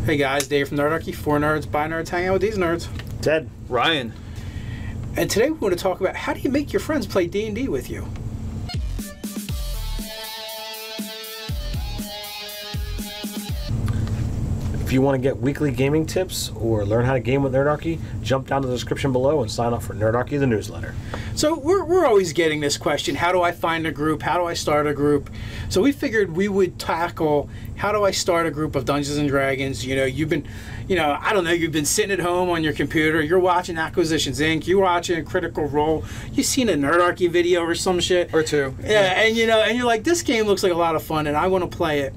Hey guys, Dave from Nerdarchy, 4 nerds, by nerds, hang out with these nerds. Ted. Ryan. And today we want to talk about how do you make your friends play D&D with you? If you want to get weekly gaming tips or learn how to game with Nerdarchy, jump down to the description below and sign up for Nerdarchy, the newsletter. So we're always getting this question, how do I find a group? How do I start a group? So we figured we would tackle, how do I start a group of Dungeons and Dragons? You know, you've been, I don't know, you've been sitting at home on your computer, you're watching Acquisitions Inc., you're watching Critical Role, you've seen a Nerdarchy video or some shit. Or two. Yeah, and you're like, this game looks like a lot of fun and I want to play it.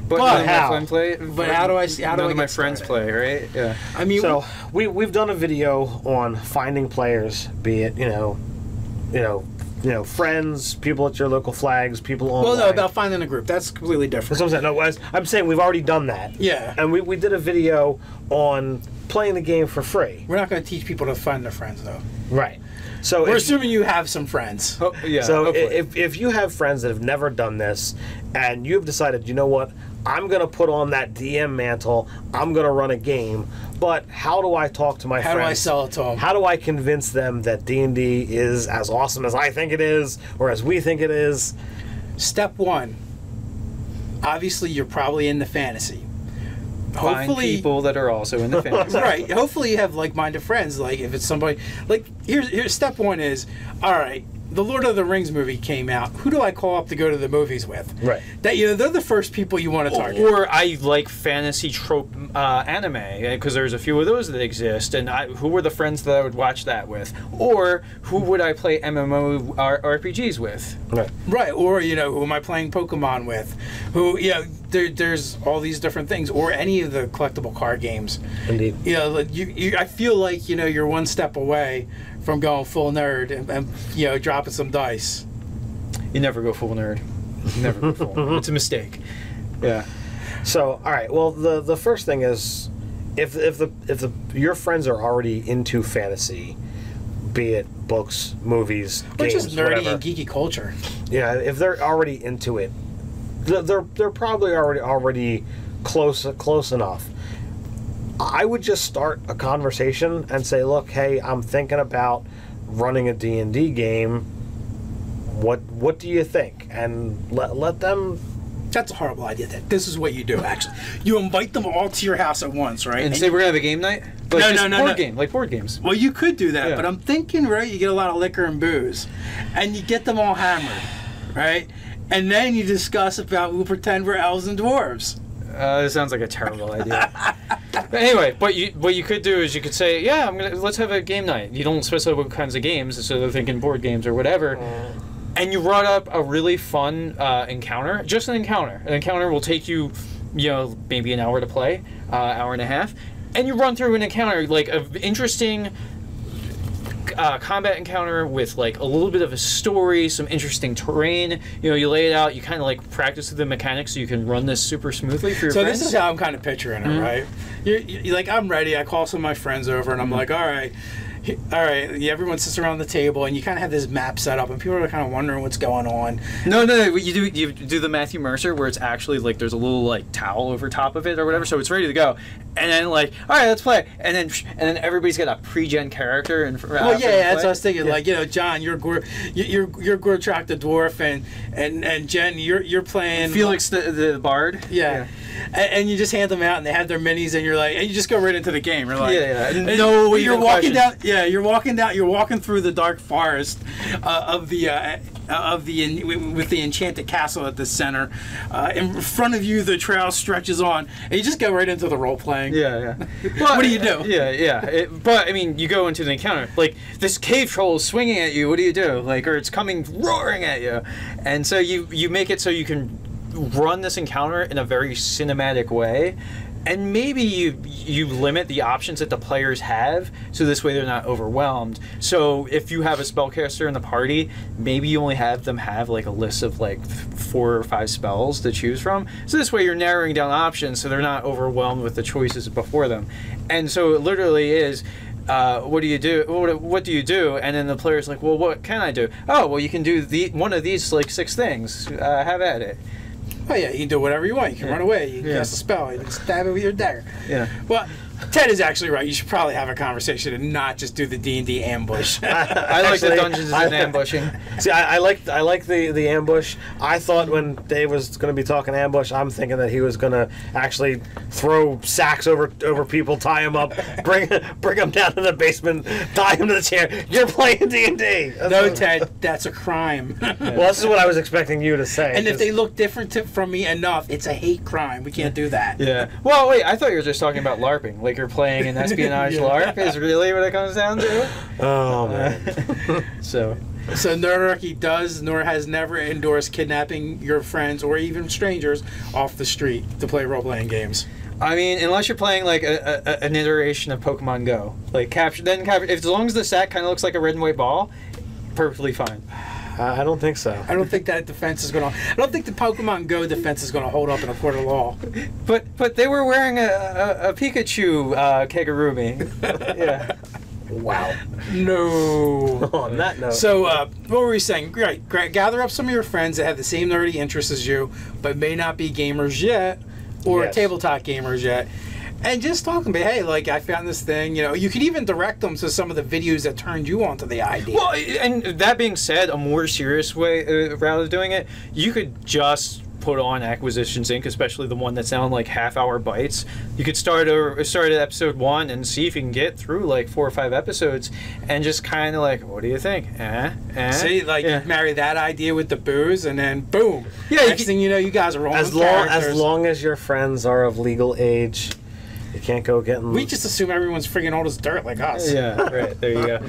But how? How do I none of my friends play, right? Yeah. I mean, so we've done a video on finding players, be it friends, people at your local flags, people online. Well, no, about finding a group. That's completely different. That's what I'm saying. No, I'm saying we've already done that. Yeah. And we did a video on playing the game for free. We're not going to teach people to find their friends, though. Right. So we're assuming you have some friends. Oh, yeah. So if you have friends that have never done this, and you've decided, you know what, I'm going to put on that DM mantle, I'm going to run a game, but how do I talk to my friends? How do I sell it to them? How do I convince them that D&D is as awesome as I think it is, or as we think it is? Step one, obviously you're probably into fantasy. Find people that are also in the fantasy. Right. Hopefully you have like-minded friends. Like if it's somebody, like here's step one is, all right, the Lord of the Rings movie came out. Who do I call up to go to the movies with? Right. That they're the first people you want to target. Or I like fantasy trope anime because there's a few of those that exist, and who were the friends that I would watch that with? Or who would I play MMO RPGs with? Right. Right. Or who am I playing Pokemon with? Who there's all these different things, or any of the collectible card games. Indeed. I feel like you're one step away from going full nerd and dropping some dice. You never go full nerd. You never go full. It's a mistake. Yeah. So all right. Well, the first thing is, if your friends are already into fantasy, be it books, movies, or games, just nerdy whatever, and geeky culture. Yeah. If they're already into it, they're probably already close enough. I would just start a conversation and say, look, hey, I'm thinking about running a D&D game. What do you think? And let them... That's a horrible idea. This is what you do, actually. You invite them all to your house at once, right? And say we're going to have a game night? Like No. Game, like board games. Well, you could do that, Yeah. but I'm thinking, right, you get a lot of liquor and booze, and you get them all hammered, right? And then you discuss about, we'll pretend we're elves and dwarves. This sounds like a terrible idea. But anyway, what you could do is you could say, yeah, let's have a game night. You don't specify what kinds of games, so they're thinking board games or whatever. And you brought up a really fun encounter, just an encounter. An encounter will take you, maybe an hour to play, hour and a half, and you run through an encounter, like an interesting combat encounter with like a little bit of a story, some interesting terrain. You lay it out. You kind of like practice the mechanics so you can run this super smoothly for your friends. So this is how I'm kind of picturing it, right? You're like, I'm ready. I call some of my friends over, and I'm like, all right. Everyone sits around the table, and you kind of have this map set up, and people are kind of wondering what's going on. No. You do the Matthew Mercer, where it's actually like there's a little like towel over top of it or whatever, so it's ready to go. And then like, all right, let's play. And then everybody's got a pre-gen character. And well, yeah, that's what I was thinking. Yeah. Like, John, you're Gortrak the dwarf, and Jen, you're playing Felix the bard. Yeah. And you just hand them out, and they have their minis, and you're like, and you just go right into the game. You're like, no, you're walking down. Yeah, you're walking through the dark forest with the enchanted castle at the center. In front of you, the trail stretches on, and you just go right into the role playing. Yeah. But, what do you do? Yeah. But I mean, you go into the encounter like this cave troll is swinging at you. What do you do? Like, or it's coming roaring at you, and so you make it so you can run this encounter in a very cinematic way, and maybe you limit the options that the players have, so this way they're not overwhelmed. So if you have a spellcaster in the party, maybe you only have them have like a list of like 4 or 5 spells to choose from, so this way you're narrowing down options so they're not overwhelmed with the choices before them. And so it literally is, what do you do? What do you do? And then the player's like, well, what can I do? Oh, well, you can do one of these like 6 things. Have at it. Oh yeah, you can do whatever you want. You can run away. You can cast a spell. You can stab it with your dagger. Yeah. Well, Ted is actually right. You should probably have a conversation and not just do the D&D ambush. I like the Dungeons and ambushing. See, I like the ambush. I thought when Dave was going to be talking ambush, I'm thinking that he was going to actually throw sacks over people, tie them up, bring them down to the basement, tie them to the chair. You're playing D&D. No, Ted, that's a crime. Well, this is what I was expecting you to say. And if they look different from me enough, it's a hate crime. We can't do that. Yeah. Well, wait, I thought you were just talking about LARPing. Like you're playing an espionage LARP is really what it comes down to? Oh, man. So Nerdarchy does nor has never endorsed kidnapping your friends or even strangers off the street to play role-playing games. I mean, unless you're playing like an iteration of Pokemon Go, like capture. If as long as the sack kind of looks like a red and white ball, perfectly fine. I don't think so. I don't think that defense is going to. I don't think the Pokemon Go defense is going to hold up in a court of law. But they were wearing a Pikachu Kegurumi. Yeah. Wow. No. On that note. So, what were we saying? Great. Gather up some of your friends that have the same nerdy interests as you, but may not be gamers yet, or tabletop gamers yet. And just talk to me, hey, like, I found this thing, you know. You can even direct them to some of the videos that turned you onto the idea. Well, and that being said, a more serious way route of doing it, you could just put on Acquisitions Inc., especially the one that's now in like half-hour bites. You could start at episode 1 and see if you can get through like 4 or 5 episodes, and just kind of like, what do you think? See, like you marry that idea with the booze, and then boom. Yeah. Next thing you know, you guys are rolling. As long as your friends are of legal age. You can't go getting. We just assume everyone's friggin' old as dirt like us. Yeah, right. There you go.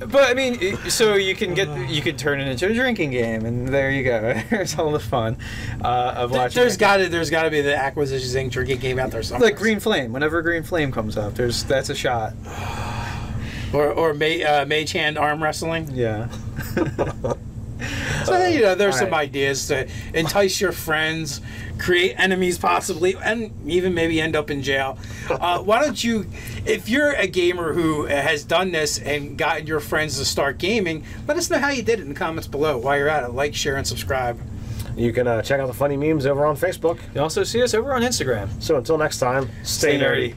But I mean, so you could turn it into a drinking game, and there you go. There's all the fun of watching. There's got to be the Acquisitions Inc. drinking game out there somewhere. Like Green Flame. Whenever Green Flame comes up, that's a shot. Or Mage Hand arm wrestling. Yeah. So you know, there's some ideas to entice your friends, create enemies possibly, and even maybe end up in jail. Why don't you, if you're a gamer who has done this and gotten your friends to start gaming, let us know how you did it in the comments below. While you're at it, like, share, and subscribe. You can check out the funny memes over on Facebook. You also see us over on Instagram. So until next time, stay nerdy.